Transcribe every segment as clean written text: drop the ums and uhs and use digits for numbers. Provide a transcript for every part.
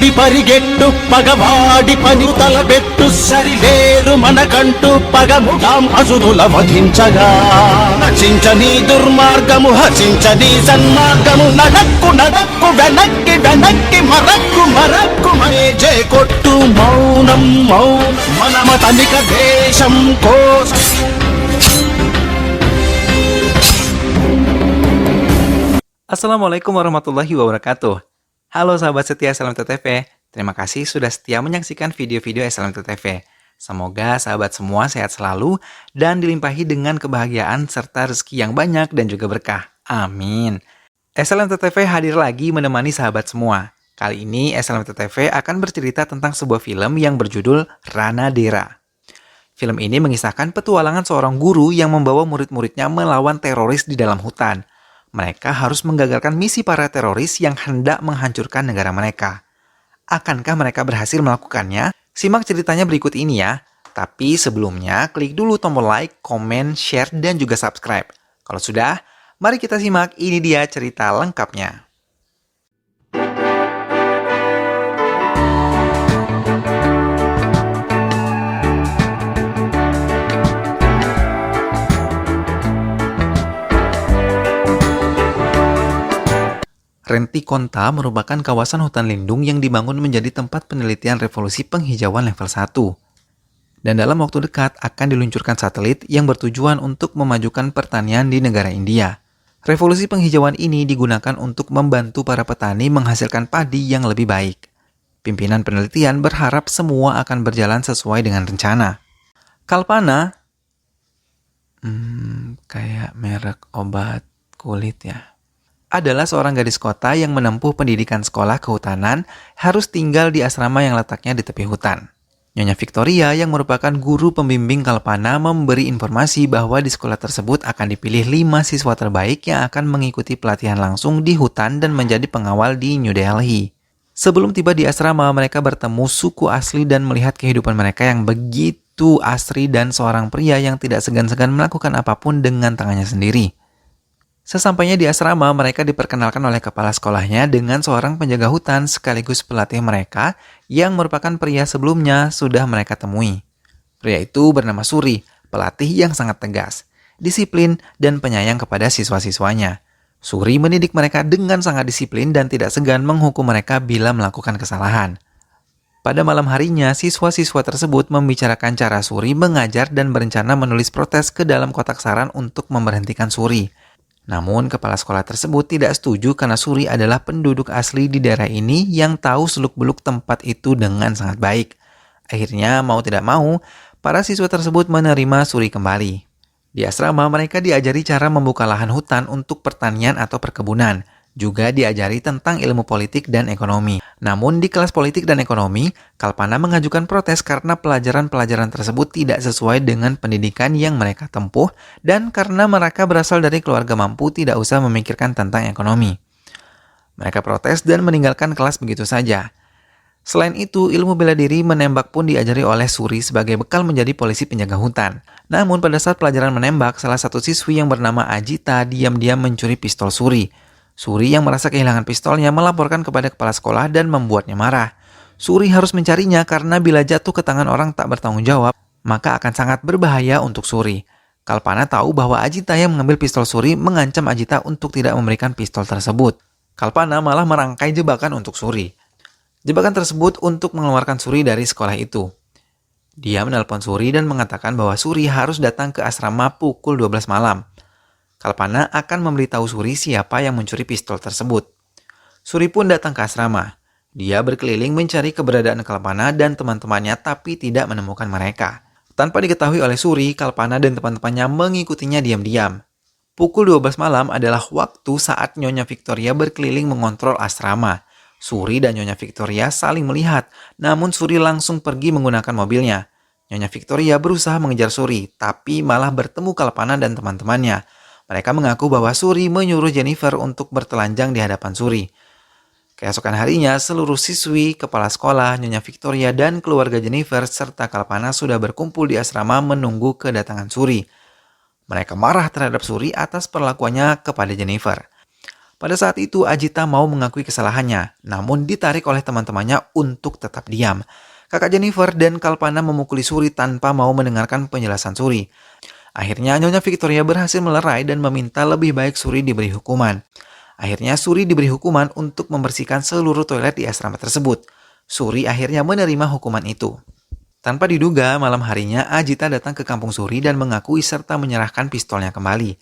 కూడి పరిగెట్టు పగవాడి పని తలబెట్టు సరిలేరు మనకంటూ పగముగాం అసురుల వధించగా నచించని దుర్మార్గము హసించని సన్మార్గము నడక్కు నడక్కు వెనక్కి వెనక్కి మరక్కు మరక్కు మేజే కొట్టు మౌనం మౌనం మనమతనిక దేశం కోసం. Assalamualaikum warahmatullahi wabarakatuh. Halo sahabat setia SLMT-TV, terima kasih sudah setia menyaksikan video-video SLMT-TV. Semoga sahabat semua sehat selalu dan dilimpahi dengan kebahagiaan serta rezeki yang banyak dan juga berkah. Amin. SLMT-TV hadir lagi menemani sahabat semua. Kali ini SLMT-TV akan bercerita tentang sebuah film yang berjudul Ranadera. Film ini mengisahkan petualangan seorang guru yang membawa murid-muridnya melawan teroris di dalam hutan. Mereka harus menggagalkan misi para teroris yang hendak menghancurkan negara mereka. Akankah mereka berhasil melakukannya? Simak ceritanya berikut ini ya. Tapi sebelumnya, klik dulu tombol like, komen, share, dan juga subscribe. Kalau sudah, mari kita simak, ini dia cerita lengkapnya. Rentikonta merupakan kawasan hutan lindung yang dibangun menjadi tempat penelitian revolusi penghijauan level 1. Dan dalam waktu dekat akan diluncurkan satelit yang bertujuan untuk memajukan pertanian di negara India. Revolusi penghijauan ini digunakan untuk membantu para petani menghasilkan padi yang lebih baik. Pimpinan penelitian berharap semua akan berjalan sesuai dengan rencana. Kalpana, kayak merek obat kulit ya, adalah seorang gadis kota yang menempuh pendidikan sekolah kehutanan, harus tinggal di asrama yang letaknya di tepi hutan. Nyonya Victoria yang merupakan guru pembimbing Kalpana memberi informasi bahwa di sekolah tersebut akan dipilih 5 siswa terbaik yang akan mengikuti pelatihan langsung di hutan dan menjadi pengawal di New Delhi. Sebelum tiba di asrama, mereka bertemu suku asli dan melihat kehidupan mereka yang begitu asri dan seorang pria yang tidak segan-segan melakukan apapun dengan tangannya sendiri. Sesampainya di asrama, mereka diperkenalkan oleh kepala sekolahnya dengan seorang penjaga hutan sekaligus pelatih mereka yang merupakan pria sebelumnya sudah mereka temui. Pria itu bernama Suri, pelatih yang sangat tegas, disiplin, dan penyayang kepada siswa-siswanya. Suri mendidik mereka dengan sangat disiplin dan tidak segan menghukum mereka bila melakukan kesalahan. Pada malam harinya, siswa-siswa tersebut membicarakan cara Suri mengajar dan berencana menulis protes ke dalam kotak saran untuk memberhentikan Suri. Namun, kepala sekolah tersebut tidak setuju karena Suri adalah penduduk asli di daerah ini yang tahu seluk-beluk tempat itu dengan sangat baik. Akhirnya, mau tidak mau, para siswa tersebut menerima Suri kembali. Di asrama, mereka diajari cara membuka lahan hutan untuk pertanian atau perkebunan. Juga diajari tentang ilmu politik dan ekonomi. Namun di kelas politik dan ekonomi, Kalpana mengajukan protes karena pelajaran-pelajaran tersebut tidak sesuai dengan pendidikan yang mereka tempuh dan karena mereka berasal dari keluarga mampu tidak usah memikirkan tentang ekonomi. Mereka protes dan meninggalkan kelas begitu saja. Selain itu, ilmu bela diri menembak pun diajari oleh Suri sebagai bekal menjadi polisi penjaga hutan. Namun pada saat pelajaran menembak, salah satu siswi yang bernama Ajita diam-diam mencuri pistol Suri. Suri yang merasa kehilangan pistolnya melaporkan kepada kepala sekolah dan membuatnya marah. Suri harus mencarinya karena bila jatuh ke tangan orang tak bertanggung jawab, maka akan sangat berbahaya untuk Suri. Kalpana tahu bahwa Ajita yang mengambil pistol Suri mengancam Ajita untuk tidak memberikan pistol tersebut. Kalpana malah merangkai jebakan untuk Suri. Jebakan tersebut untuk mengeluarkan Suri dari sekolah itu. Dia menelpon Suri dan mengatakan bahwa Suri harus datang ke asrama pukul 12 malam. Kalpana akan memberitahu Suri siapa yang mencuri pistol tersebut. Suri pun datang ke asrama. Dia berkeliling mencari keberadaan Kalpana dan teman-temannya tapi tidak menemukan mereka. Tanpa diketahui oleh Suri, Kalpana dan teman-temannya mengikutinya diam-diam. Pukul 12 malam adalah waktu saat Nyonya Victoria berkeliling mengontrol asrama. Suri dan Nyonya Victoria saling melihat, namun Suri langsung pergi menggunakan mobilnya. Nyonya Victoria berusaha mengejar Suri, tapi malah bertemu Kalpana dan teman-temannya. Mereka mengaku bahwa Suri menyuruh Jennifer untuk bertelanjang di hadapan Suri. Keesokan harinya, seluruh siswi, kepala sekolah, Nyonya Victoria, dan keluarga Jennifer serta Kalpana sudah berkumpul di asrama menunggu kedatangan Suri. Mereka marah terhadap Suri atas perlakuannya kepada Jennifer. Pada saat itu Ajita mau mengakui kesalahannya, namun ditarik oleh teman-temannya untuk tetap diam. Kakak Jennifer dan Kalpana memukuli Suri tanpa mau mendengarkan penjelasan Suri. Akhirnya Nyonya Victoria berhasil melerai dan meminta lebih baik Suri diberi hukuman. Akhirnya Suri diberi hukuman untuk membersihkan seluruh toilet di asrama tersebut. Suri akhirnya menerima hukuman itu. Tanpa diduga, malam harinya Ajita datang ke kampung Suri dan mengakui serta menyerahkan pistolnya kembali.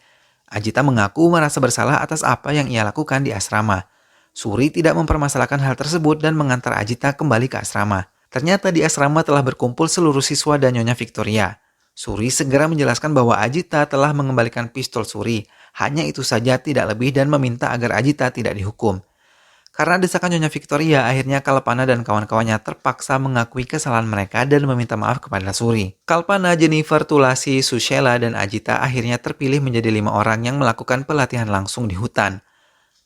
Ajita mengaku merasa bersalah atas apa yang ia lakukan di asrama. Suri tidak mempermasalahkan hal tersebut dan mengantar Ajita kembali ke asrama. Ternyata di asrama telah berkumpul seluruh siswa dan Nyonya Victoria. Suri segera menjelaskan bahwa Ajita telah mengembalikan pistol Suri. Hanya itu saja, tidak lebih, dan meminta agar Ajita tidak dihukum. Karena desakan Nyonya Victoria, akhirnya Kalpana dan kawan-kawannya terpaksa mengakui kesalahan mereka dan meminta maaf kepada Suri. Kalpana, Jennifer, Tulasi, Sushela, dan Ajita akhirnya terpilih menjadi 5 orang yang melakukan pelatihan langsung di hutan.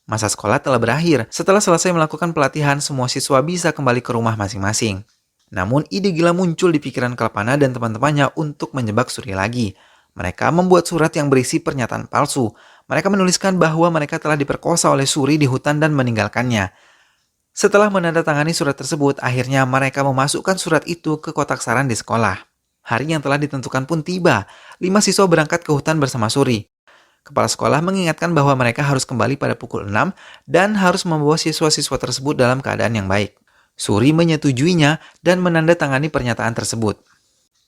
Masa sekolah telah berakhir. Setelah selesai melakukan pelatihan, semua siswa bisa kembali ke rumah masing-masing. Namun ide gila muncul di pikiran Kalpana dan teman-temannya untuk menjebak Suri lagi. Mereka membuat surat yang berisi pernyataan palsu. Mereka menuliskan bahwa mereka telah diperkosa oleh Suri di hutan dan meninggalkannya. Setelah menandatangani surat tersebut, akhirnya mereka memasukkan surat itu ke kotak saran di sekolah. Hari yang telah ditentukan pun tiba. 5 siswa berangkat ke hutan bersama Suri. Kepala sekolah mengingatkan bahwa mereka harus kembali pada pukul 6 dan harus membawa siswa-siswa tersebut dalam keadaan yang baik. Suri menyetujuinya dan menandatangani pernyataan tersebut.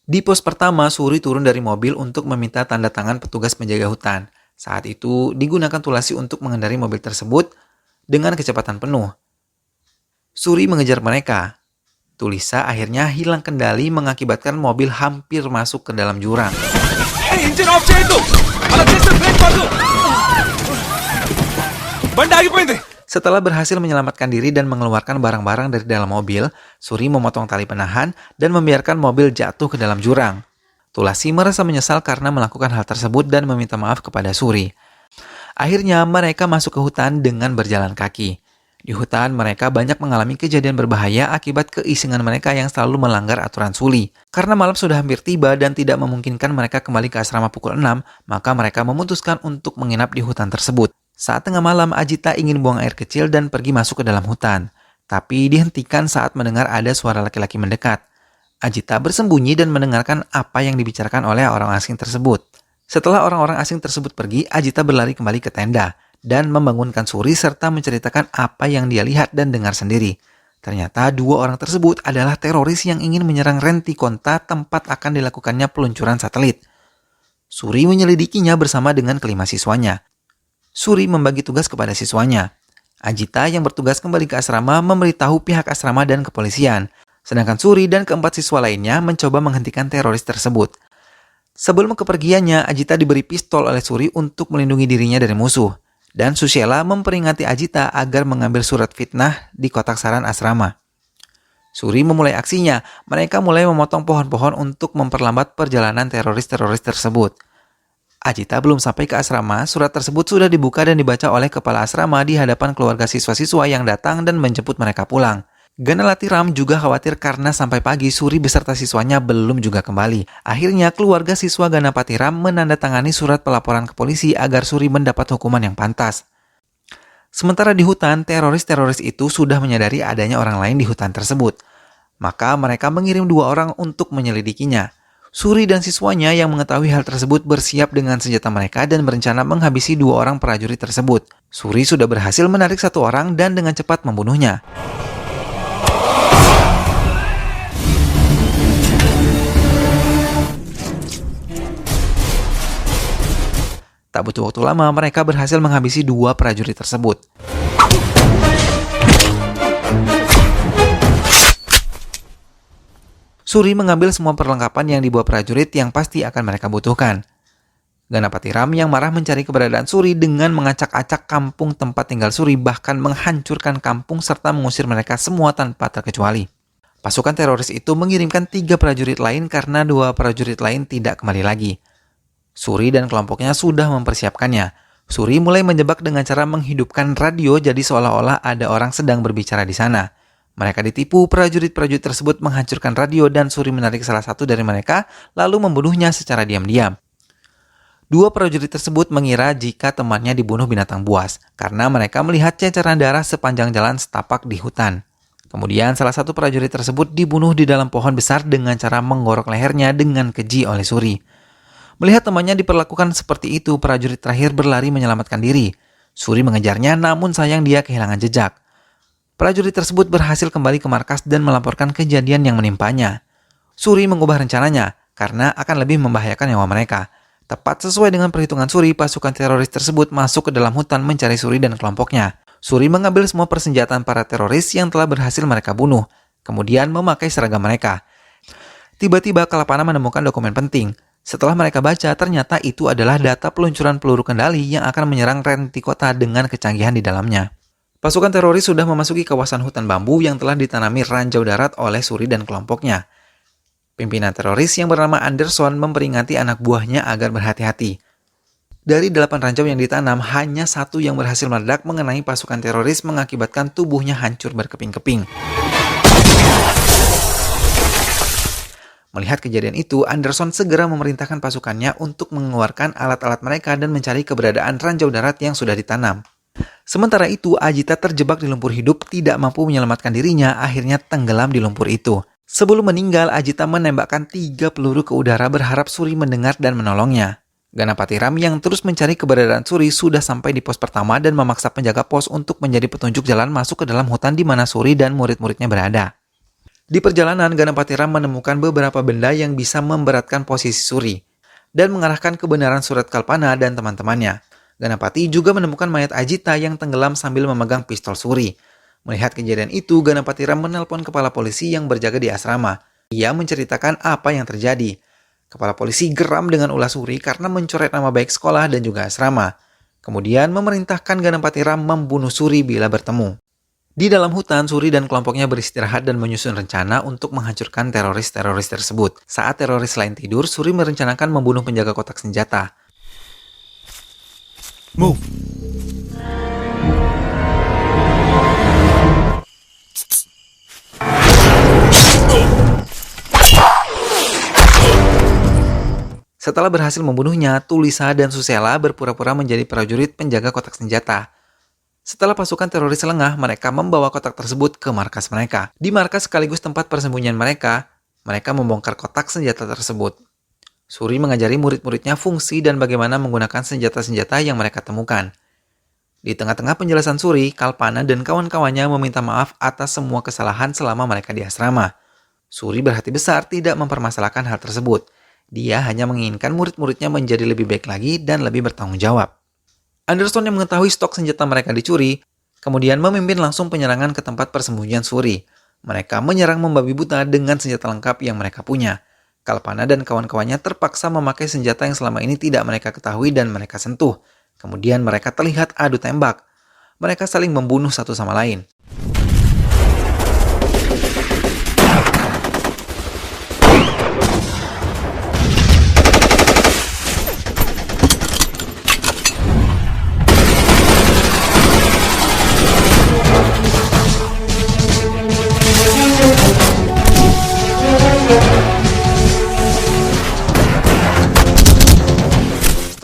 Di pos pertama, Suri turun dari mobil untuk meminta tanda tangan petugas penjaga hutan. Saat itu, digunakan Tulasi untuk mengendarai mobil tersebut dengan kecepatan penuh. Suri mengejar mereka. Tulisa akhirnya hilang kendali mengakibatkan mobil hampir masuk ke dalam jurang. Engine of చేయొద్దు అలా చేస్తే బ్రేక్ పడదు బండి ఆగిపోయింది. Setelah berhasil menyelamatkan diri dan mengeluarkan barang-barang dari dalam mobil, Suri memotong tali penahan dan membiarkan mobil jatuh ke dalam jurang. Tulasi merasa menyesal karena melakukan hal tersebut dan meminta maaf kepada Suri. Akhirnya mereka masuk ke hutan dengan berjalan kaki. Di hutan mereka banyak mengalami kejadian berbahaya akibat keisengan mereka yang selalu melanggar aturan Suri. Karena malam sudah hampir tiba dan tidak memungkinkan mereka kembali ke asrama pukul 6, maka mereka memutuskan untuk menginap di hutan tersebut. Saat tengah malam, Ajita ingin buang air kecil dan pergi masuk ke dalam hutan. Tapi dihentikan saat mendengar ada suara laki-laki mendekat. Ajita bersembunyi dan mendengarkan apa yang dibicarakan oleh orang asing tersebut. Setelah orang-orang asing tersebut pergi, Ajita berlari kembali ke tenda dan membangunkan Suri serta menceritakan apa yang dia lihat dan dengar sendiri. Ternyata 2 orang tersebut adalah teroris yang ingin menyerang Rentikonta, tempat akan dilakukannya peluncuran satelit. Suri menyelidikinya bersama dengan kelima siswanya. Suri membagi tugas kepada siswanya. Ajita yang bertugas kembali ke asrama memberitahu pihak asrama dan kepolisian. Sedangkan Suri dan keempat siswa lainnya mencoba menghentikan teroris tersebut. Sebelum kepergiannya, Ajita diberi pistol oleh Suri untuk melindungi dirinya dari musuh. Dan Sushela memperingati Ajita agar mengambil surat fitnah di kotak saran asrama. Suri memulai aksinya. Mereka mulai memotong pohon-pohon untuk memperlambat perjalanan teroris-teroris tersebut. Ajita belum sampai ke asrama, surat tersebut sudah dibuka dan dibaca oleh kepala asrama di hadapan keluarga siswa-siswa yang datang dan menjemput mereka pulang. Ganapati Ram juga khawatir karena sampai pagi Suri beserta siswanya belum juga kembali. Akhirnya keluarga siswa Ganapati Ram menandatangani surat pelaporan ke polisi agar Suri mendapat hukuman yang pantas. Sementara di hutan, teroris-teroris itu sudah menyadari adanya orang lain di hutan tersebut. Maka mereka mengirim 2 orang untuk menyelidikinya. Suri dan siswanya yang mengetahui hal tersebut bersiap dengan senjata mereka dan berencana menghabisi 2 orang prajurit tersebut. Suri sudah berhasil menarik 1 orang dan dengan cepat membunuhnya. Tak butuh waktu lama, mereka berhasil menghabisi 2 prajurit tersebut. Suri mengambil semua perlengkapan yang dibawa prajurit yang pasti akan mereka butuhkan. Ganapati Ram yang marah mencari keberadaan Suri dengan mengacak-acak kampung tempat tinggal Suri, bahkan menghancurkan kampung serta mengusir mereka semua tanpa terkecuali. Pasukan teroris itu mengirimkan 3 prajurit lain karena 2 prajurit lain tidak kembali lagi. Suri dan kelompoknya sudah mempersiapkannya. Suri mulai menjebak dengan cara menghidupkan radio jadi seolah-olah ada orang sedang berbicara di sana. Mereka ditipu, prajurit-prajurit tersebut menghancurkan radio dan Suri menarik salah satu dari mereka lalu membunuhnya secara diam-diam. Dua prajurit tersebut mengira jika temannya dibunuh binatang buas karena mereka melihat ceceran darah sepanjang jalan setapak di hutan. Kemudian salah satu prajurit tersebut dibunuh di dalam pohon besar dengan cara menggorok lehernya dengan keji oleh Suri. Melihat temannya diperlakukan seperti itu, prajurit terakhir berlari menyelamatkan diri. Suri mengejarnya, namun sayang dia kehilangan jejak. Prajurit tersebut berhasil kembali ke markas dan melaporkan kejadian yang menimpanya. Suri mengubah rencananya karena akan lebih membahayakan nyawa mereka. Tepat sesuai dengan perhitungan Suri, pasukan teroris tersebut masuk ke dalam hutan mencari Suri dan kelompoknya. Suri mengambil semua persenjataan para teroris yang telah berhasil mereka bunuh, kemudian memakai seragam mereka. Tiba-tiba Kalpana menemukan dokumen penting. Setelah mereka baca, ternyata itu adalah data peluncuran peluru kendali yang akan menyerang Renti Kota dengan kecanggihan di dalamnya. Pasukan teroris sudah memasuki kawasan hutan bambu yang telah ditanami ranjau darat oleh Suri dan kelompoknya. Pimpinan teroris yang bernama Anderson memperingati anak buahnya agar berhati-hati. Dari 8 ranjau yang ditanam, hanya 1 yang berhasil meledak mengenai pasukan teroris mengakibatkan tubuhnya hancur berkeping-keping. Melihat kejadian itu, Anderson segera memerintahkan pasukannya untuk mengeluarkan alat-alat mereka dan mencari keberadaan ranjau darat yang sudah ditanam. Sementara itu, Ajita terjebak di lumpur hidup, tidak mampu menyelamatkan dirinya, akhirnya tenggelam di lumpur itu. Sebelum meninggal, Ajita menembakkan 3 peluru ke udara berharap Suri mendengar dan menolongnya. Ganapati Ram yang terus mencari keberadaan Suri sudah sampai di pos pertama dan memaksa penjaga pos untuk menjadi petunjuk jalan masuk ke dalam hutan di mana Suri dan murid-muridnya berada. Di perjalanan, Ganapati Ram menemukan beberapa benda yang bisa memberatkan posisi Suri dan mengarahkan kebenaran surat Kalpana dan teman-temannya. Ganapati juga menemukan mayat Ajita yang tenggelam sambil memegang pistol Suri. Melihat kejadian itu, Ganapati Ram menelpon kepala polisi yang berjaga di asrama. Ia menceritakan apa yang terjadi. Kepala polisi geram dengan ulah Suri karena mencoret nama baik sekolah dan juga asrama. Kemudian memerintahkan Ganapati Ram membunuh Suri bila bertemu. Di dalam hutan, Suri dan kelompoknya beristirahat dan menyusun rencana untuk menghancurkan teroris-teroris tersebut. Saat teroris lain tidur, Suri merencanakan membunuh penjaga kotak senjata. Move. Setelah berhasil membunuhnya, Tulisa dan Susela berpura-pura menjadi prajurit penjaga kotak senjata. Setelah pasukan teroris lengah, mereka membawa kotak tersebut ke markas mereka. Di markas sekaligus tempat persembunyian mereka membongkar kotak senjata tersebut. Suri mengajari murid-muridnya fungsi dan bagaimana menggunakan senjata-senjata yang mereka temukan. Di tengah-tengah penjelasan Suri, Kalpana dan kawan-kawannya meminta maaf atas semua kesalahan selama mereka di asrama. Suri berhati besar tidak mempermasalahkan hal tersebut. Dia hanya menginginkan murid-muridnya menjadi lebih baik lagi dan lebih bertanggung jawab. Anderson yang mengetahui stok senjata mereka dicuri, kemudian memimpin langsung penyerangan ke tempat persembunyian Suri. Mereka menyerang membabi buta dengan senjata lengkap yang mereka punya. Kalpana dan kawan-kawannya terpaksa memakai senjata yang selama ini tidak mereka ketahui dan mereka sentuh. Kemudian mereka terlihat adu tembak. Mereka saling membunuh satu sama lain.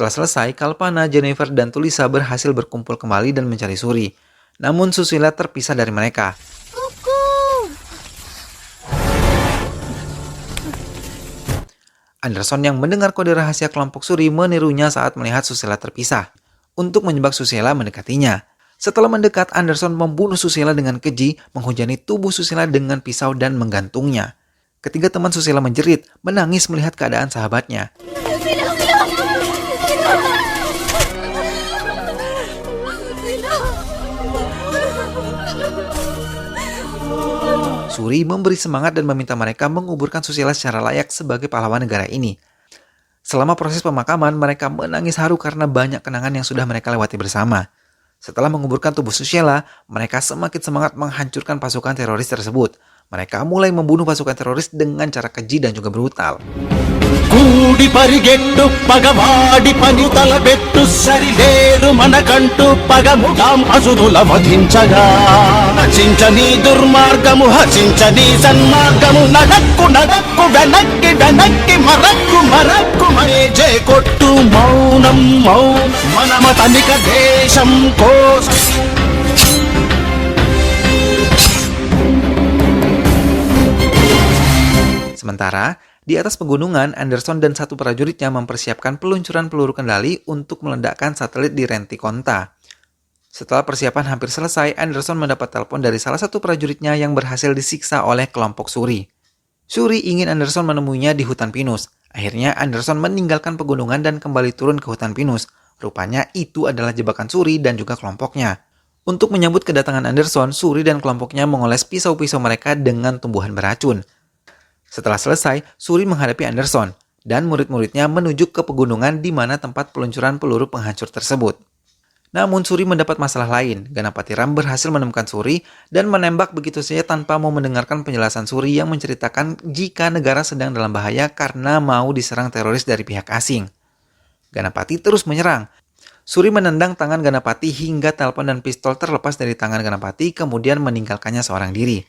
Setelah selesai, Kalpana, Jennifer, dan Tulisa berhasil berkumpul kembali dan mencari Suri. Namun Susila terpisah dari mereka. Anderson yang mendengar kode rahasia kelompok Suri menirunya saat melihat Susila terpisah. Untuk menjebak Susila mendekatinya. Setelah mendekat, Anderson membunuh Susila dengan keji, menghujani tubuh Susila dengan pisau dan menggantungnya. Ketiga teman Susila menjerit, menangis melihat keadaan sahabatnya. Suri memberi semangat dan meminta mereka menguburkan Susila secara layak sebagai pahlawan negara ini. Selama proses pemakaman, mereka menangis haru karena banyak kenangan yang sudah mereka lewati bersama. Setelah menguburkan tubuh Susila, mereka semakin semangat menghancurkan pasukan teroris tersebut. Mereka mulai membunuh pasukan teroris dengan cara keji dan juga brutal. కూడి పరిగెట్టు పగవాడి పని తలబెట్టు సరిలేరు మనకంటూ పగముగాం అసురుల వధించగా నచించని దుర్మార్గము హసించని సన్మార్గము నడక్కు నడక్కు వెనక్కి వెనక్కి మరక్కు మరక్కు మరే కొట్టు మౌనం మన తనిక దేశం కోసం. Sementara, di atas pegunungan, Anderson dan satu prajuritnya mempersiapkan peluncuran peluru kendali untuk meledakkan satelit di Renticonta. Setelah persiapan hampir selesai, Anderson mendapat telepon dari salah satu prajuritnya yang berhasil disiksa oleh kelompok Suri. Suri ingin Anderson menemuinya di hutan pinus. Akhirnya, Anderson meninggalkan pegunungan dan kembali turun ke hutan pinus. Rupanya itu adalah jebakan Suri dan juga kelompoknya. Untuk menyambut kedatangan Anderson, Suri dan kelompoknya mengoles pisau-pisau mereka dengan tumbuhan beracun. Setelah selesai, Suri menghadapi Anderson, dan murid-muridnya menuju ke pegunungan di mana tempat peluncuran peluru penghancur tersebut. Namun Suri mendapat masalah lain. Ganapati Ram berhasil menemukan Suri dan menembak begitu saja tanpa mau mendengarkan penjelasan Suri yang menceritakan jika negara sedang dalam bahaya karena mau diserang teroris dari pihak asing. Ganapati terus menyerang. Suri menendang tangan Ganapati hingga telepon dan pistol terlepas dari tangan Ganapati kemudian meninggalkannya seorang diri.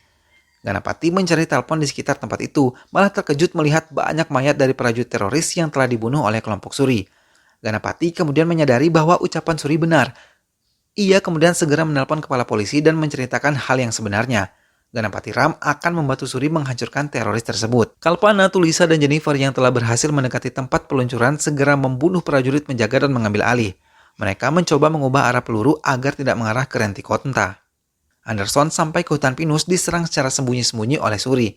Ganapati mencari telepon di sekitar tempat itu, malah terkejut melihat banyak mayat dari prajurit teroris yang telah dibunuh oleh kelompok Suri. Ganapati kemudian menyadari bahwa ucapan Suri benar. Ia kemudian segera menelpon kepala polisi dan menceritakan hal yang sebenarnya. Ganapati Ram akan membantu Suri menghancurkan teroris tersebut. Kalpana, Tulisa, dan Jennifer yang telah berhasil mendekati tempat peluncuran segera membunuh prajurit penjaga dan mengambil alih. Mereka mencoba mengubah arah peluru agar tidak mengarah ke Renticonta. Anderson sampai ke hutan pinus diserang secara sembunyi-sembunyi oleh Suri.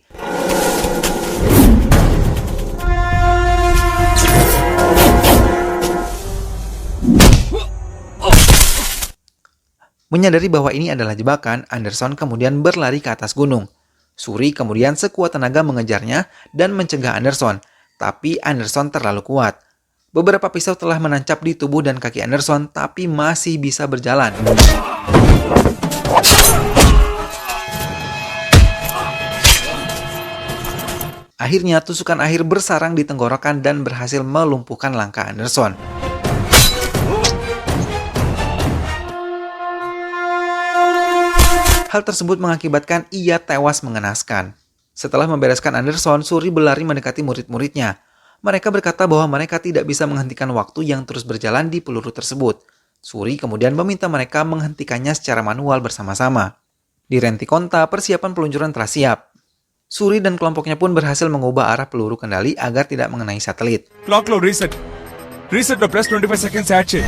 Menyadari bahwa ini adalah jebakan, Anderson kemudian berlari ke atas gunung. Suri kemudian sekuat tenaga mengejarnya dan mencegah Anderson, tapi Anderson terlalu kuat. Beberapa pisau telah menancap di tubuh dan kaki Anderson, tapi masih bisa berjalan. Akhirnya, tusukan air bersarang di tenggorokan dan berhasil melumpuhkan langkah Anderson. Hal tersebut mengakibatkan ia tewas mengenaskan. Setelah membereskan Anderson, Suri berlari mendekati murid-muridnya. Mereka berkata bahwa mereka tidak bisa menghentikan waktu yang terus berjalan di peluru tersebut. Suri kemudian meminta mereka menghentikannya secara manual bersama-sama. Di Renticonta, persiapan peluncuran telah siap. Suri dan kelompoknya pun berhasil mengubah arah peluru kendali agar tidak mengenai satelit. Clock load reset. Reset the press 25 seconds hatchet.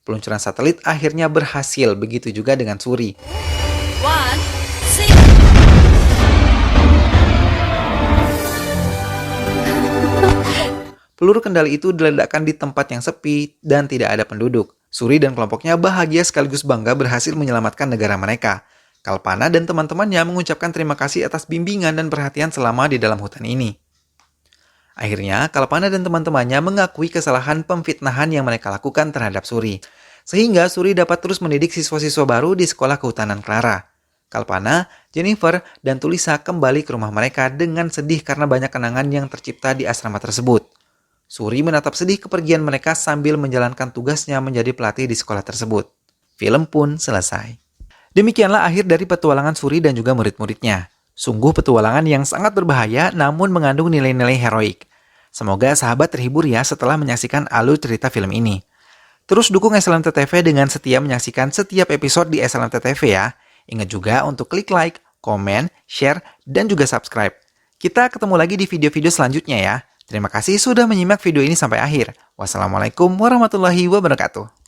Peluncuran satelit akhirnya berhasil, begitu juga dengan Suri. Peluru kendali itu diledakkan di tempat yang sepi dan tidak ada penduduk. Suri dan kelompoknya bahagia sekaligus bangga berhasil menyelamatkan negara mereka. Kalpana dan teman-temannya mengucapkan terima kasih atas bimbingan dan perhatian selama di dalam hutan ini. Akhirnya, Kalpana dan teman-temannya mengakui kesalahan pemfitnahan yang mereka lakukan terhadap Suri. Sehingga Suri dapat terus mendidik siswa-siswa baru di sekolah kehutanan Clara. Kalpana, Jennifer, dan Tulisa kembali ke rumah mereka dengan sedih karena banyak kenangan yang tercipta di asrama tersebut. Suri menatap sedih kepergian mereka sambil menjalankan tugasnya menjadi pelatih di sekolah tersebut. Film pun selesai. Demikianlah akhir dari petualangan Suri dan juga murid-muridnya. Sungguh petualangan yang sangat berbahaya namun mengandung nilai-nilai heroik. Semoga sahabat terhibur ya setelah menyaksikan alur cerita film ini. Terus dukung SLMT TV dengan setia menyaksikan setiap episode di SLMT TV ya. Ingat juga untuk klik like, komen, share, dan juga subscribe. Kita ketemu lagi di video-video selanjutnya ya. Terima kasih sudah menyimak video ini sampai akhir. Wassalamualaikum warahmatullahi wabarakatuh.